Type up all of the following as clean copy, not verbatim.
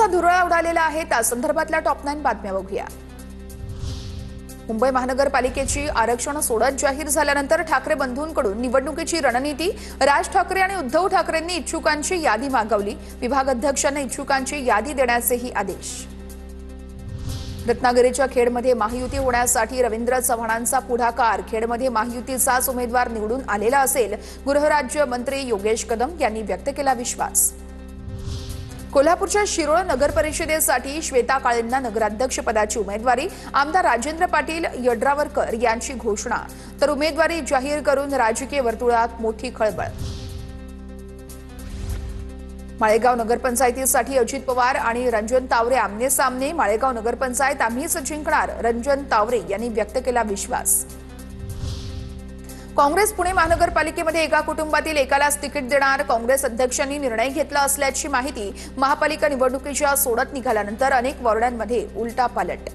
आरक्षणाचा धुरळा उडालेला आहे त्या संदर्भातल्या टॉप 9 बातम्या बघूया। मुंबई महानगरपालिकेची आरक्षण सोडत जाहीर झाल्यानंतर ठाकरे बंधूंकडून निवडणुकीची रणनीती। राज ठाकरे आणि उद्धव ठाकरेंनी इच्छुकांची यादी मागवली। विभाग अध्यक्षांना इच्छुकांची यादी देण्याचेही आदेश। रत्नागिरीच्या खेडमध्ये महायुती होण्यासाठी रवींद्र चव्हाणांचा पुढाकार। खेडमध्ये महायुतीचाच उमेदवार निवडून आलेला असेल, गृहराज्य मंत्री योगेश कदम यांनी व्यक्त केला विश्वास। कोल्हापूरच्या शिरोळ नगर परिषदेसाठी श्वेता काळेंना नगराध्यक्षपदाची उमेदवारी। आमदार राजेंद्र पाटील यड्रावकर यांची घोषणा, तर उमेदवारी जाहीर करून राजकीय वर्तुळात मोठी खळबळ। माळेगाव नगरपंचायतीसाठी अजित पवार आणि रंजन तावरे आमने सामने। माळेगाव नगरपंचायत आम्हीच जिंकणार, रंजन तावरे यांनी व्यक्त केला विश्वास। काँग्रेस पुणे महानगरपालिकेमध्ये एका कुटुंबातील एकालाच तिकीट देणार। काँग्रेस अध्यक्षांनी निर्णय घेतला असल्याची माहिती। महापालिका निवडणुकीच्या सोडत निघाल्यानंतर अनेक वॉर्डांमध्ये उलटापालट।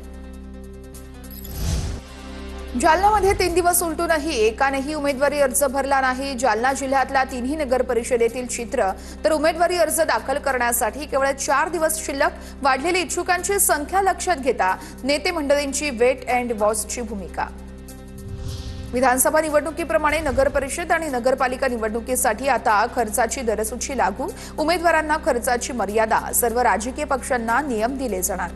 जालन्यामध्ये 3 दिवस उलटूनही एकानेही उमेदवारी अर्ज भरला नाही। जालना जिल्ह्यातल्या 3ही नगर परिषदेतील चित्र, तर उमेदवारी अर्ज दाखल करण्यासाठी केवळ 4 दिवस शिल्लक। वाढलेली इच्छुकांची संख्या लक्षात घेता नेते मंडळींची वेट अँड वॉचची भूमिका। विधानसभा निवडणुकीप्रमाणे नगर परिषद आणि नगरपालिका निवडणुकीसाठी आता खर्चाची दरसूची लागू। उमेदवारांना खर्चाची मर्यादा, सर्व राजकीय पक्षांना नियम दिले जाणार।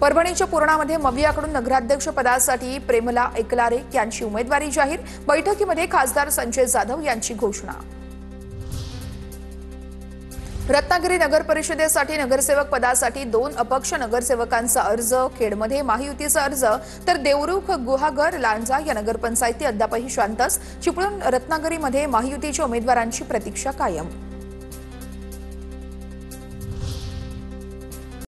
परभणीच्या पूर्णामध्ये मवियाकडून नगराध्यक्ष पदासाठी प्रेमला एकलारे यांची उमेदवारी जाहीर। बैठकीमध्ये खासदार संजय जाधव यांची घोषणा। रत्नागिरी नगर परिषदेसाठी नगरसेवक पदासाठी 2 अपक्ष नगरसेवकांचा अर्ज। खेडमध्ये महायुतीचा अर्ज, तर देवरुख, गुहागर, लांजा या नगरपंचायती अद्यापही शांतच। चिपळूण रत्नागिरीमध्ये महायुतीच्या उमेदवारांची प्रतीक्षा कायम।